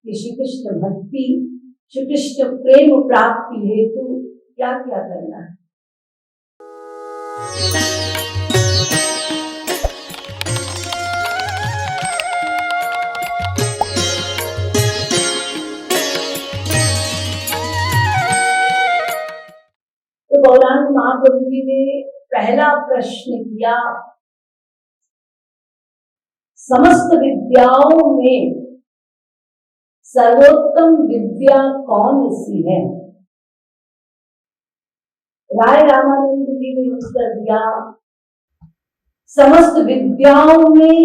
कि श्री कृष्ण भक्ति, श्री कृष्ण प्रेम प्राप्ति हेतु क्या क्या करना है। तो गौरांग महाप्रभु जी ने पहला प्रश्न किया, समस्त विद्याओं में सर्वोत्तम विद्या कौन सी है। राय रामानंद जी ने उत्तर दिया, समस्त विद्याओं में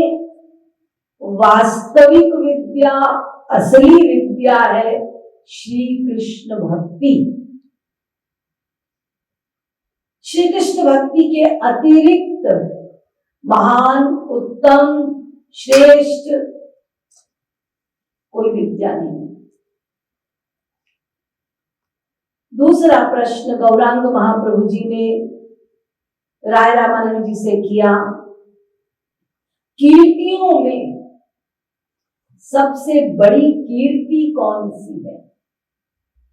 वास्तविक विद्या, असली विद्या है श्री कृष्ण भक्ति। श्री कृष्ण भक्ति के अतिरिक्त महान, उत्तम, श्रेष्ठ कोई विद्या नहीं। दूसरा प्रश्न गौरांग महाप्रभु जी ने राय रामानंद जी से किया, कीर्तियों में सबसे बड़ी कीर्ति कौन सी है।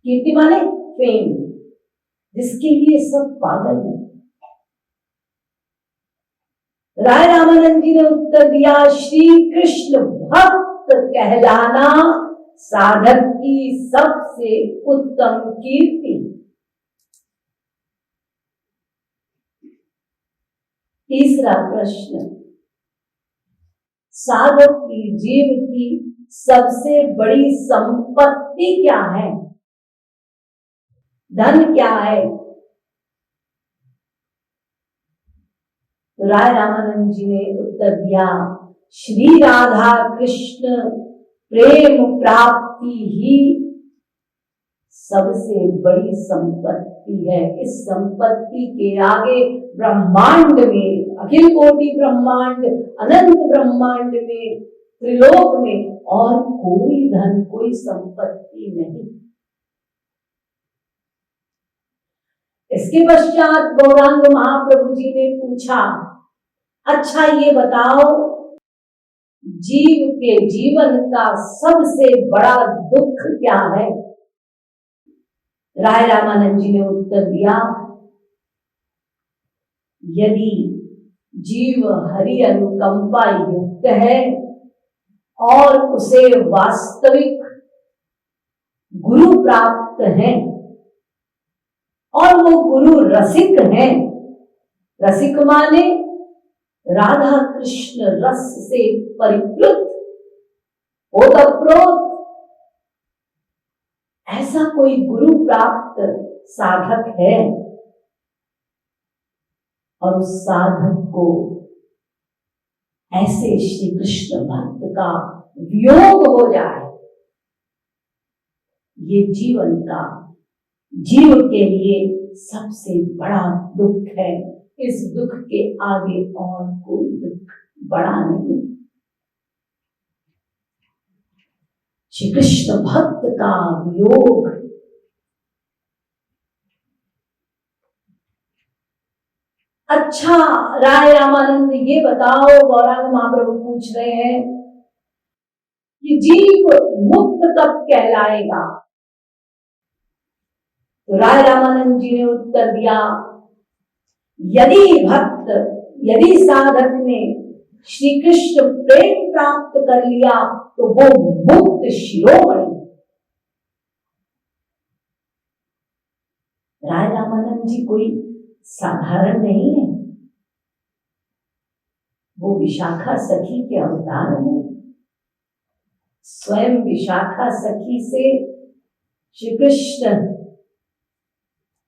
कीर्ति माने फेम, जिसके लिए सब पागल हैं। राय रामानंद जी ने उत्तर दिया, श्री कृष्ण भक्त कहलाना साधक की सबसे उत्तम कीर्ति। तीसरा प्रश्न, साधक की, जीव की सबसे बड़ी संपत्ति क्या है, धन क्या है। राय रामानंद जी ने उत्तर दिया, श्री राधा कृष्ण प्रेम प्राप्ति ही सबसे बड़ी संपत्ति है। इस संपत्ति के आगे ब्रह्मांड में, अखिल कोटि ब्रह्मांड, अनंत ब्रह्मांड में, त्रिलोक में और कोई धन, कोई संपत्ति नहीं। इसके पश्चात गौरांग महाप्रभु जी ने पूछा, अच्छा ये बताओ, जीव के जीवन का सबसे बड़ा दुख क्या है। राय रामानंद जी ने उत्तर दिया, यदि जीव हरि अनुकंपा युक्त है और उसे वास्तविक गुरु प्राप्त है और वो गुरु रसिक हैं, रसिक माने राधा कृष्ण रस से परिप्लुत, ओतप्रोत, ऐसा कोई गुरु प्राप्त साधक है और उस साधक को ऐसे श्री कृष्ण भक्त का वियोग हो जाए, ये जीवन का, जीव के लिए सबसे बड़ा दुख है। इस दुख के आगे और कोई दुख बड़ा नहीं। श्री कृष्ण भक्त का वियोग। अच्छा राय रामानंद ये बताओ, गौरांग महाप्रभु पूछ रहे हैं कि जीव मुक्त कब कहलाएगा। तो राय रामानंद जी ने उत्तर दिया, यदि साधक ने श्री कृष्ण प्रेम प्राप्त कर लिया तो वो मुक्त शिरोमणि। राय रामानंद जी कोई साधारण नहीं है, वो विशाखा सखी के अवतार हैं। स्वयं विशाखा सखी से श्री कृष्ण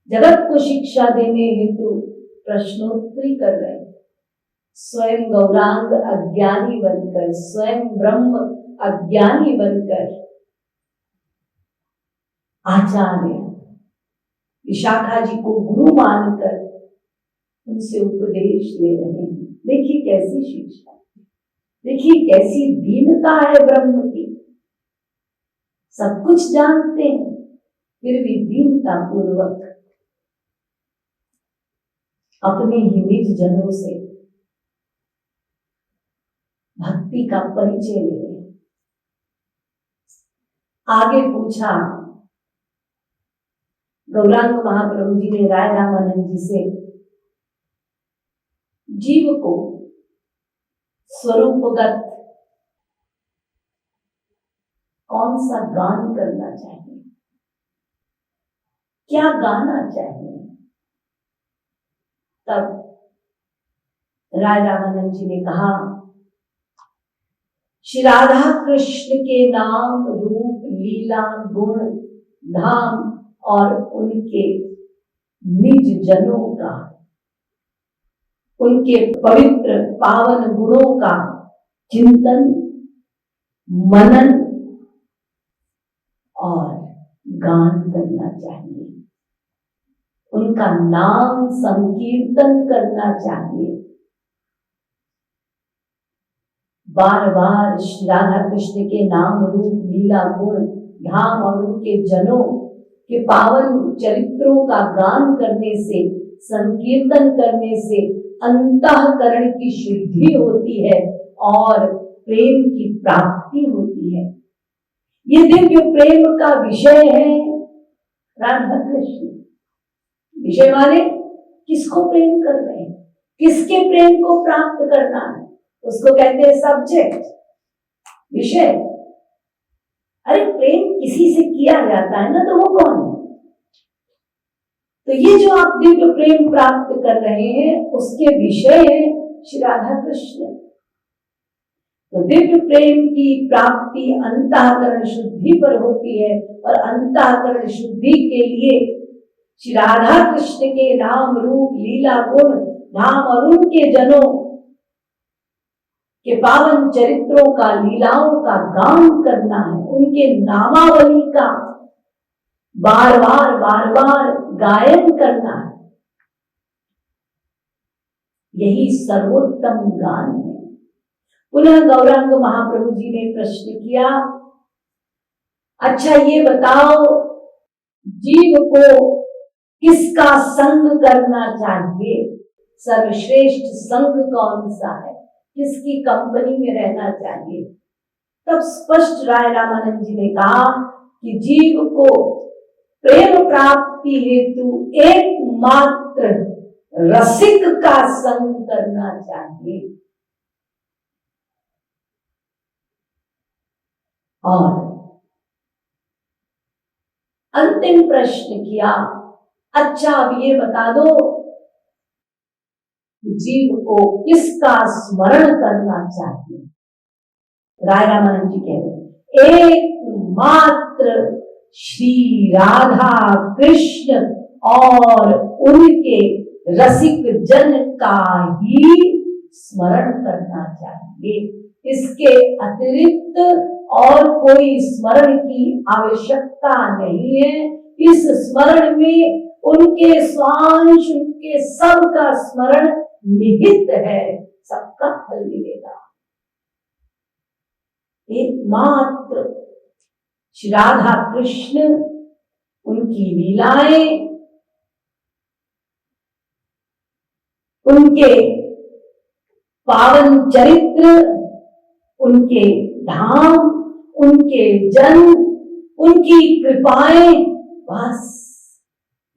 जगत को शिक्षा देने हेतु प्रश्नोत्तरी कर रहे हैं। स्वयं गौरांग अज्ञानी बनकर, स्वयं ब्रह्म अज्ञानी बनकर आचार्य विशाखा जी को गुरु मानकर उनसे उपदेश ले रहे हैं। देखिए कैसी शिक्षा, देखिए कैसी दीनता है ब्रह्म की। सब कुछ जानते हैं फिर भी दीनता पूर्वक अपने ही निज जनों से भक्ति का परिचय ले रहे हैं। आगे पूछा, गौरांग महाप्रभु जी ने राय रामानंद जी से, जीव को स्वरूपगत कौन सा गान करना चाहिए, क्या गाना चाहिए? तब राय रामानंद जी ने कहा, श्री राधा कृष्ण के नाम रूप लीला गुण धाम और उनके निज जनों का, उनके पवित्र पावन गुणों का चिंतन मनन और गान करना चाहिए, उनका नाम संकीर्तन करना चाहिए। बार बार श्री राधा कृष्ण के नाम रूप लीला गुण धाम और उनके जनों के पावन चरित्रों का गान करने से, संकीर्तन करने से अंतःकरण की शुद्धि होती है और प्रेम की प्राप्ति होती है। ये दिव्य प्रेम का विषय है राधा कृष्ण। विषय वाले किसको प्रेम कर रहे हैं, किसके प्रेम को प्राप्त करना है, उसको कहते हैं सब्जेक्ट, विषय। अरे प्रेम किसी से किया जाता है ना, तो वो कौन है? तो ये जो आप दिव्य प्रेम प्राप्त कर रहे हैं उसके विषय है श्री राधा कृष्ण। तो दिव्य प्रेम की प्राप्ति अंतःकरण शुद्धि पर होती है और अंतःकरण शुद्धि के लिए श्री राधा कृष्ण के नाम रूप लीला गुण धाम और उनके जनों के पावन चरित्रों का, लीलाओं का गान करना है, उनके नामावली का बार बार गायन करना है। यही सर्वोत्तम गान है। पुनः गौरांग महाप्रभु जी ने प्रश्न किया, अच्छा ये बताओ, जीव को किसका संग करना चाहिए? सर्वश्रेष्ठ संग कौन सा है, किसकी कंपनी में रहना चाहिए? तब स्पष्ट राय रामानंद जी ने कहा कि जीव को प्रेम प्राप्ति हेतु एकमात्र रसिक का संग करना चाहिए। और अंतिम प्रश्न किया, अच्छा अब ये बता दो, जीव को किसका स्मरण करना चाहिए? राय रामानंद जी कह रहे एकमात्र श्री राधा कृष्ण और उनके रसिक जन का ही स्मरण करना चाहिए। इसके अतिरिक्त और कोई स्मरण की आवश्यकता नहीं है। इस स्मरण में उनके स्वांश, उनके सब का स्मरण निहित है, सबका फल मिलेगा। एकमात्र श्री राधा कृष्ण, उनकी लीलाएं, उनके पावन चरित्र, उनके धाम, उनके जन, उनकी कृपाएं, बस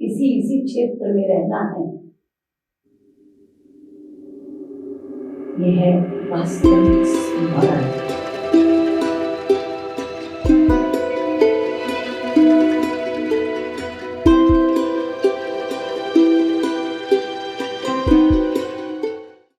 इसी क्षेत्र में रहना है। यह है वास्तविक स्मरण।